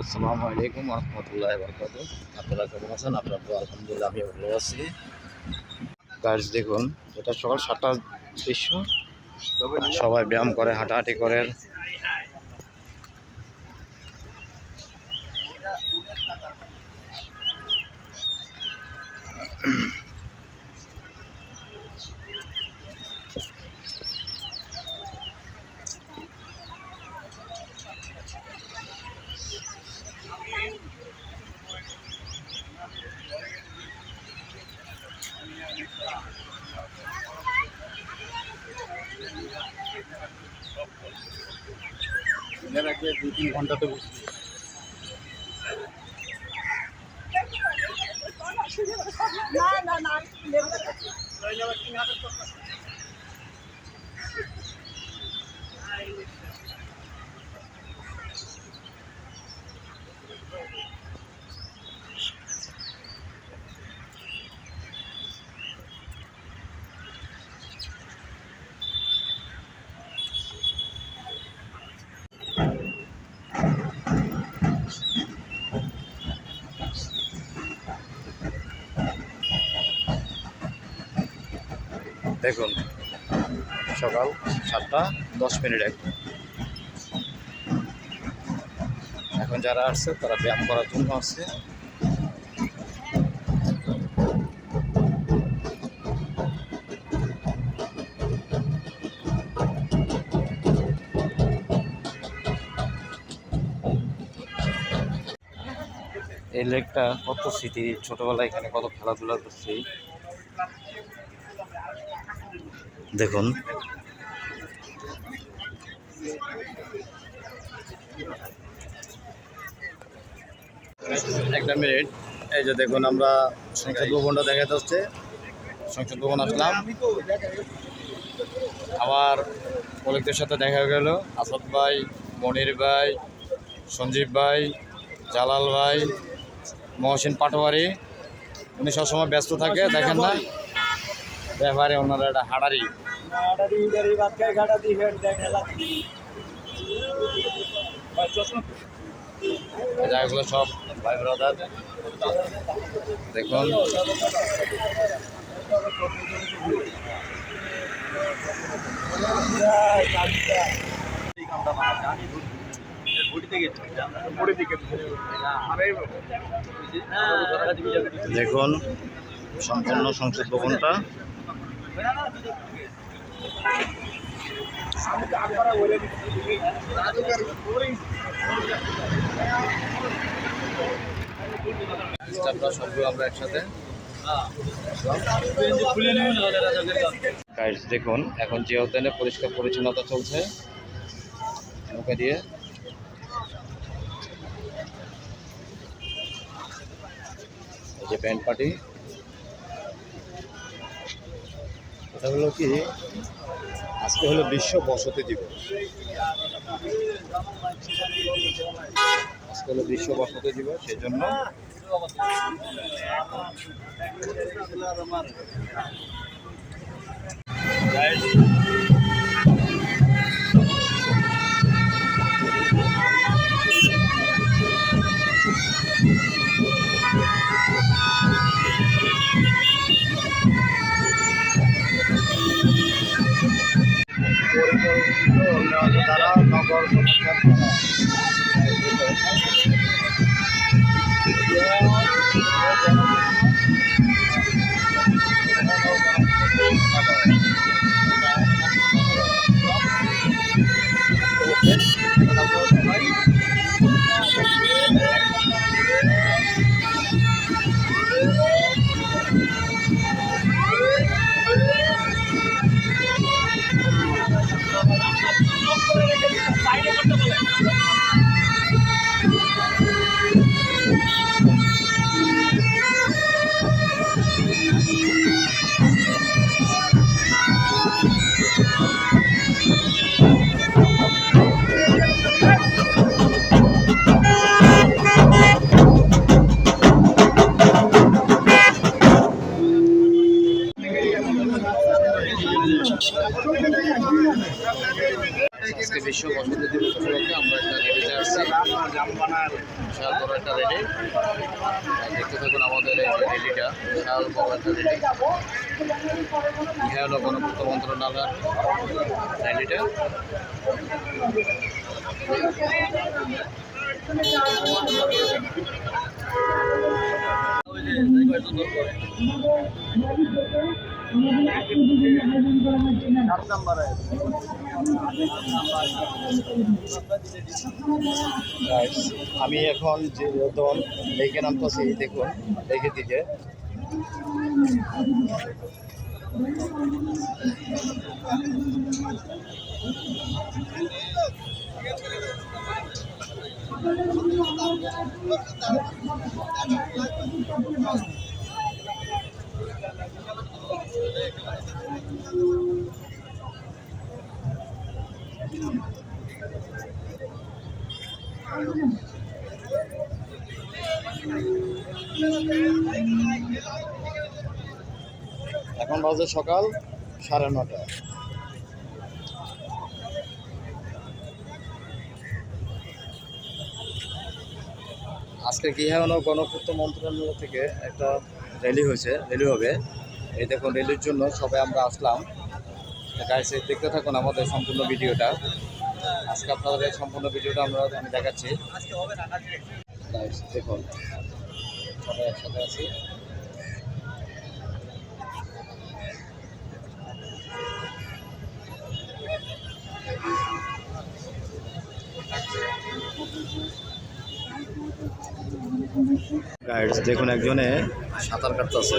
আসসালামু আলাইকুম রহমতুল্লাহি বারাকাতুহু। আপনারা কেমন আছেন? আপনারা তো আলহামদুলিল্লাহ আমি ভালো আছি। গাইস দেখুন, এটা সকাল 7টার দৃশ্য। সবাই ব্যায়াম করে, হাঁটাহাঁটি করে। এর আগে 2-3 ঘন্টা তো না দেখুন, সকাল 7টা 10 মিনিট এখন যারা আসছে তারা ব্যায়াম করার জন্য আসছে। এই লেকটা কত স্মৃতি, ছোটবেলায় এখানে কত খেলাধুলা করছি। দেখুন, একটা মিনিট। এই যে দেখুন, আমরা সংসদ ভবনটা দেখা যাচ্ছে। সংসদ ভবন আসলাম, আমার কলিগদের সাথে দেখা গেল। আসাদ ভাই, মনির ভাই, সঞ্জীব ভাই, জালাল ভাই, মহসিন পাটোয়ারি। উনি সবসময় ব্যস্ত থাকে, দেখেন না ব্যাপারে ওনারা একটা হাঁটারি জায়গাগুলো সব ভাই ব্রাদার। দেখুন, দেখুন সম্পূর্ণ সংসদ ভবনটা। সবগুলো আমরা একসাথে দেখুন, এখন যে উদ্যানে পরিষ্কার পরিচ্ছন্নতা চলছে মুখে দিয়ে। এই যে ব্যান্ড পার্টি, এটা হলো কি, আজকে হলো বিশ্ব বসতি দিবস। আজকে হলো বিশ্ব বসতি দিবস, সেই জন্য তারা নগর সমস্যার বিশাল বড় একটা রেলি। দেখতে থাকুন আমাদের এই রেলিটা, বিশাল বড় একটা রেলি। ইহা হলো গণপূর্ত মন্ত্রণালয়ের রেলিটা। আমি এখন যে দল লেকে নামতেছি, দেখুন লেকের দিকে। এখন বাজে সকাল 9:30। আজকে গৃহায়ন ও গণপূর্ত মন্ত্রণালয় থেকে একটা র্যালি হয়েছে, র্যালি হবে। এই দেখুন র্যালির জন্য সবাই আমরা আসলাম। গাইস দেখতে থাকুন আমাদের সম্পূর্ণ ভিডিওটা। আজকে আপনাদের সম্পূর্ণ ভিডিওটা আমি দেখাচ্ছি। গাইস দেখুন সবাই একসাথে আছি। গাইডস দেখুন একজনে সাঁতার কাটতেছে।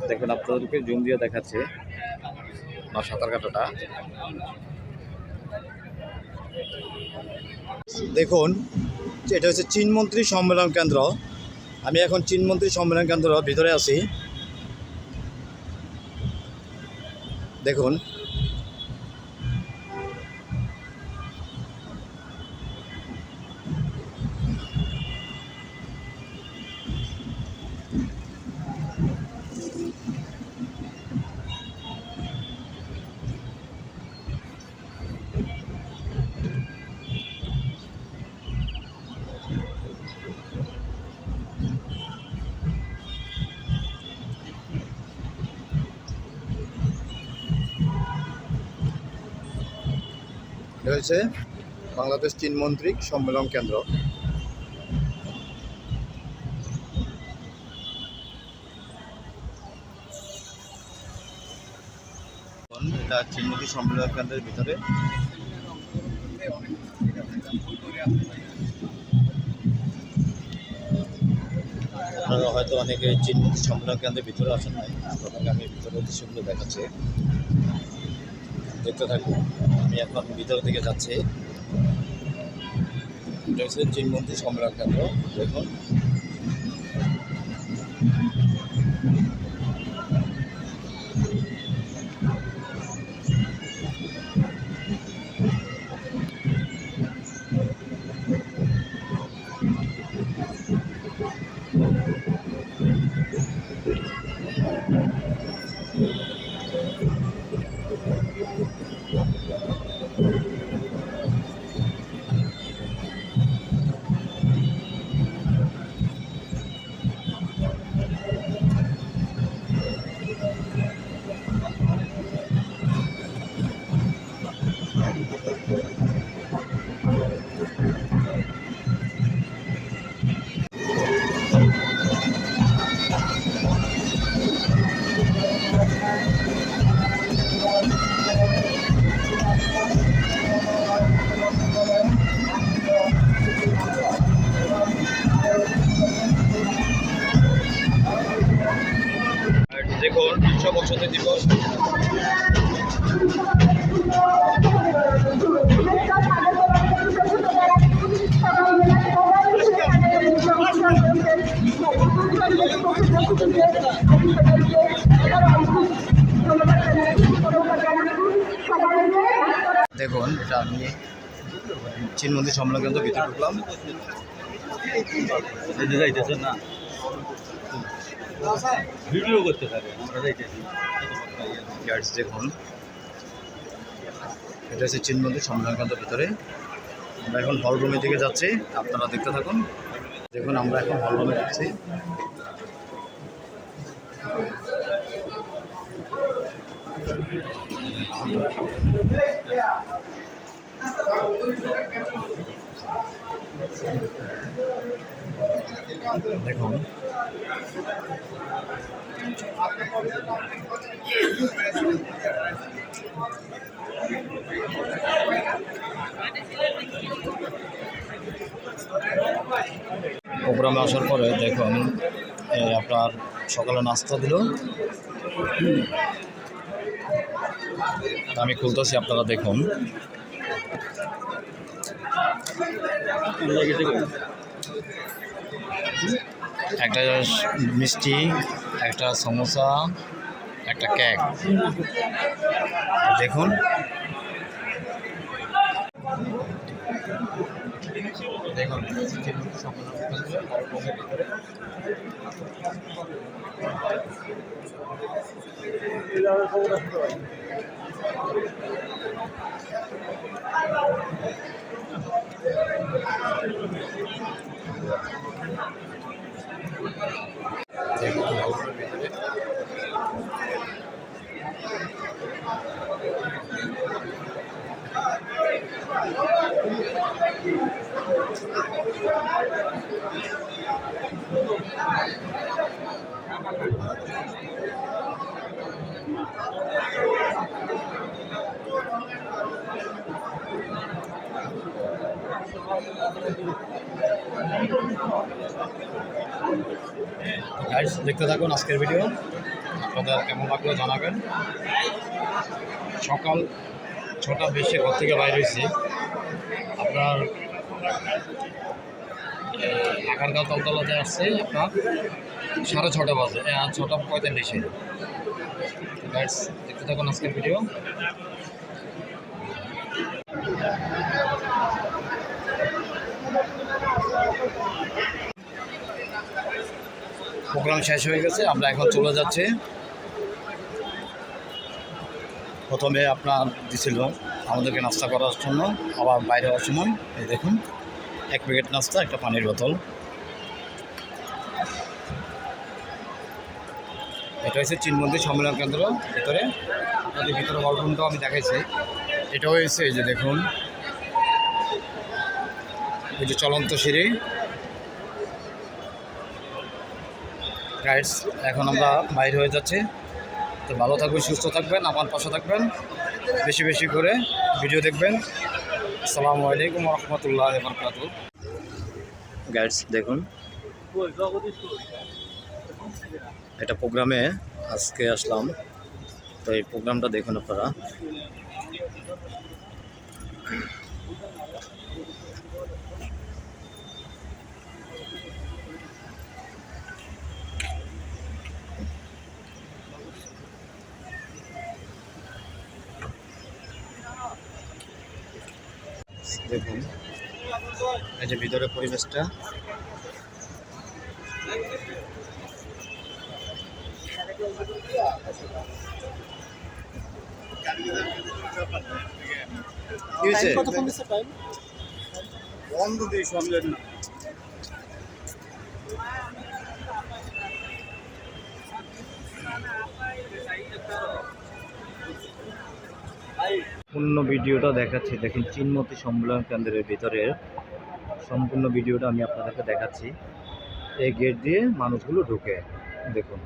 দেখুন আপনাদেরকে জুম দিয়ে দেখাচ্ছে না সাঁতার কাটাটা। দেখুন এটা হচ্ছে চীনমন্ত্রী সম্মেলন কেন্দ্র। আমি এখন চীনমন্ত্রী সম্মেলন কেন্দ্র ভিতরে আছি। দেখুন রয়েছে বাংলাদেশ চীনমন্ত্রী সম্মেলন কেন্দ্র। এটা চীনমন্ত্রী সম্মেলন কেন্দ্রের ভিতরে। আপনারা হয়তো অনেকে চীনমন্ত্রী সম্মেলন কেন্দ্রের ভিতরে আসেন নাই, আপনাকে আমি ভিতরের দৃশ্যগুলো দেখাচ্ছি, দেখতে থাকুন। আমি এখন ভিতর দিকে যাচ্ছি। এটা হচ্ছে চীনমন্ত্রী সম্মেলন কেন্দ্র। দেখুন দেখুন এটা আমি চীন মন্দির সম্মেলন কেন্দ্র ভিতরে ঢুকলাম। যাইতেছে না ভিডিও করতে থাকে আমরা যাইতেছি। দেখুন এটা হচ্ছে চীন মন্দির সম্মেলন কেন্দ্রের ভিতরে। আমরা এখন হল রুমের দিকে যাচ্ছি, আপনারা দেখতে থাকুন। দেখুন আমরা এখন হল রুমে যাচ্ছি। দেখুন প্রোগ্রামে আসার পরে দেখুন আপনার সকালে নাস্তা দিল, আমি খুলতেছি, আপনারা দেখুন। একটা মিষ্টি, একটা সমোসা, একটা কেক, দেখুন। দেখুন গাইস, দেখতে থাকুন আজকের ভিডিও। আপনাদের কেমন লাগলো জানাবেন। সকাল 6টা20 ঘর থেকে বাইরে হয়েছি। আপনার আগারগাঁও তলতলাতে আসছে আপনার 6:30 বাজে, 6:45। গাইস, দেখতে থাকুন আজকের ভিডিও। প্রোগ্রাম শেষ হয়ে গেছে, আমরা এখন চলে যাচ্ছি। প্রথমে আপনার দিছিল আমাদেরকে নাস্তা করার জন্য, আবার বাইরে হওয়ার সময় এই দেখুন 1 প্যাকেট নাস্তা, একটা পানির বোতল। এটা হচ্ছে চীন মন্দির সম্মেলন কেন্দ্র ভিতরে। আপনাদের ভিতরে হল রুমটাও আমি দেখাইছি। এটা হয়েছে এই যে দেখুন, এই যে চলন্ত সিঁড়ি। গাইডস, এখন আমরা বাইরে হয়ে যাচ্ছি। তো ভালো থাকবেন, সুস্থ থাকবেন, আমার পাশে থাকবেন, বেশি বেশি করে ভিডিও দেখবেন। আসসালামু আলাইকুম ওয়া রাহমাতুল্লাহি ওয়া বারাকাতুহু। গাইডস দেখুন, এটা প্রোগ্রামে আজকে আসলাম, তো এই প্রোগ্রামটা দেখুন আপনারা। দেখুন এই যে ভিতরে পরিবেশটা। কি হয়েছে? বন্ধ দিয়ে শুনলেন না? সম্পূর্ণ ভিডিওটা দেখাচ্ছি। দেখুন চিনমতি সম্মেলন কেন্দ্রের ভিতরে সম্পূর্ণ ভিডিওটা আমি আপনাদেরকে দেখাচ্ছি। এই গেট দিয়ে মানুষগুলো ঢুকে, দেখুন।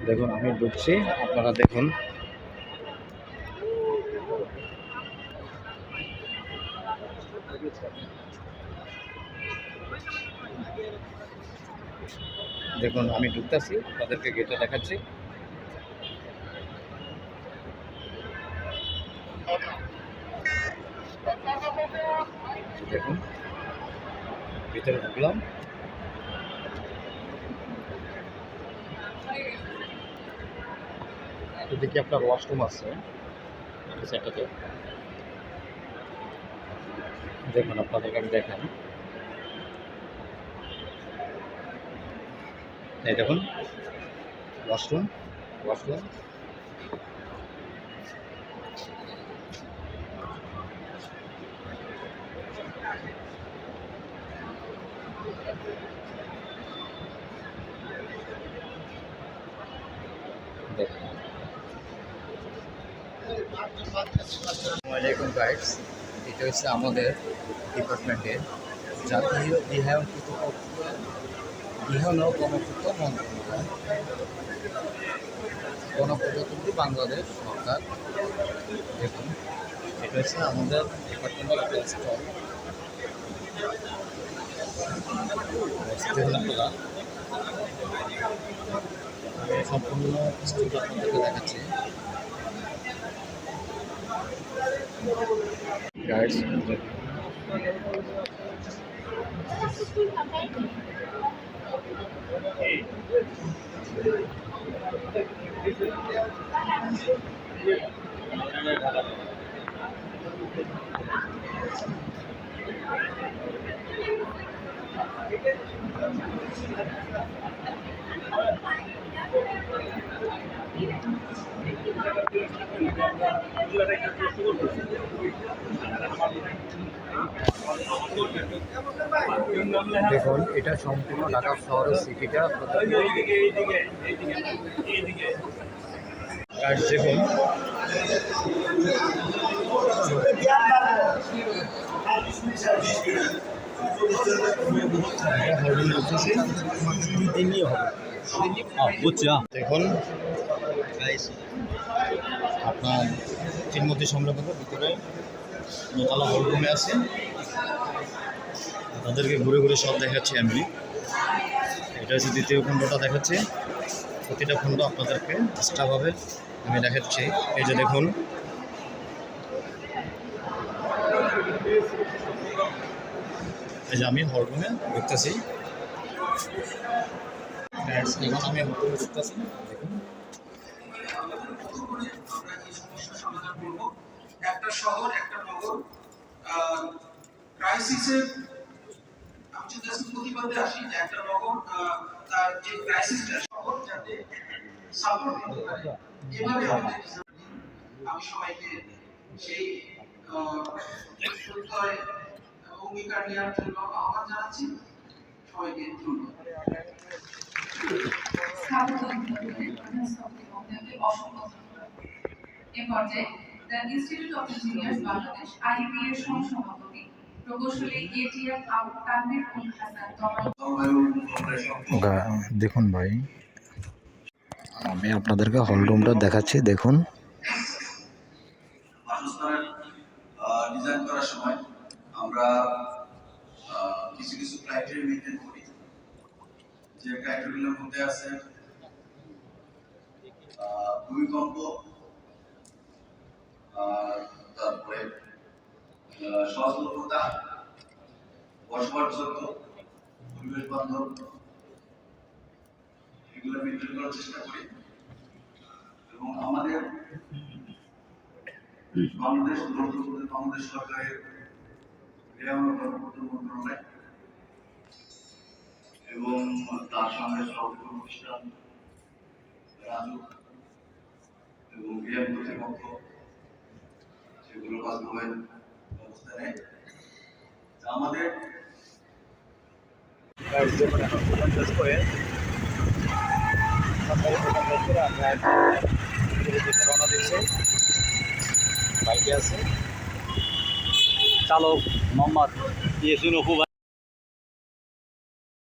দেখুন আমি ঢুকছি, আপনারা দেখুন। দেখুন আমি ঢুকতেছি, তাদেরকে গেটে দেখাচ্ছি। দেখুন ভিতরে ঢুকলাম, এদিকে আপনার ওয়াশরুম আছে সেটাতে। দেখুন আপনাদেরকে আমি দেখান, এই দেখুন ওয়াশরুম ওয়াশরুম দেখুন। আসসালামাইকুম গাইডস, এটা হচ্ছে আমাদের ডিপার্টমেন্টের জাতীয় গৃহায়ন গৃহায়ন ও গণপূর্ত মন্ত্রণালয়, গণপ্রজাতন্ত্রী বাংলাদেশ সরকার। দেখুন এটা হচ্ছে আমাদের ডিপার্টমেন্টের একটা স্টল। দেখুন আপনারা, আমি সম্পূর্ণ স্টলটা আপনাদেরকে দেখাচ্ছি। গাইডস দেখুন এটা সম্পূর্ণ ঢাকা শহরের সিটিটা দেখুন। দেখুন আপনার তিনমতি সংরক্ষণ ভিতরে দোতলা হলরুমে আছে, তাদেরকে ঘুরে ঘুরে সব দেখাচ্ছি আমি। এটা হচ্ছে দ্বিতীয় খণ্ডটা দেখাচ্ছি, প্রতিটা খণ্ড আপনাদেরকে এক্সট্রাভাবে আমি দেখাচ্ছি। এই যে দেখুন এই যে আমি হলরুমে ঢুকতেছি, এখন আমি হলরুমে ঢুকতেছি। দেখুন একটা শহর একটা নগর ক্রাইসিসের, আমি যদি প্রতিবাদে আসি যে একটা নগর তার যে ক্রাইসিসটা শহর যাতে সাপোর্ট করতে পারে, এভাবে আমাদের আমি সবাইকে সেই অঙ্গীকার নেওয়ার জন্য আহ্বান জানাচ্ছি। সবাইকে ধন্যবাদ। এ পর্যায়ে the institute of engineers Bangladesh IB এর সহসভাপতি প্রকৌশলী এটিএম তানভীর উল হাসান দেখুন ভাই, আমি আপনাদেরকে হলরুমটা দেখাচ্ছি। দেখুন বাসস্থান ডিজাইন করার সময় আমরা কিছু কিছু ক্রাইটেরিয়া মেনটেন করি, যে ক্রাইটেরিয়ার মধ্যে আছে ভূমিকম্প, তারপরে সহজলভ্যতা, বসবাসযোগ্য, পরিবেশ বান্ধব, এগুলো মেনটেন করার চেষ্টা করি। এবং আমাদের বাংলাদেশ বাংলাদেশ সরকারের মন্ত্রণালয় এবং তার সঙ্গে সরকারি প্রতিষ্ঠান রাজুক এবং গৃহ কর্তৃপক্ষ সেগুলো বাস্তবায়ন ব্যবস্থা নেয়। আমাদের রওনা দিচ্ছে, বাইকে আছে চালক মোহাম্মদ ইয়াসিন অপু।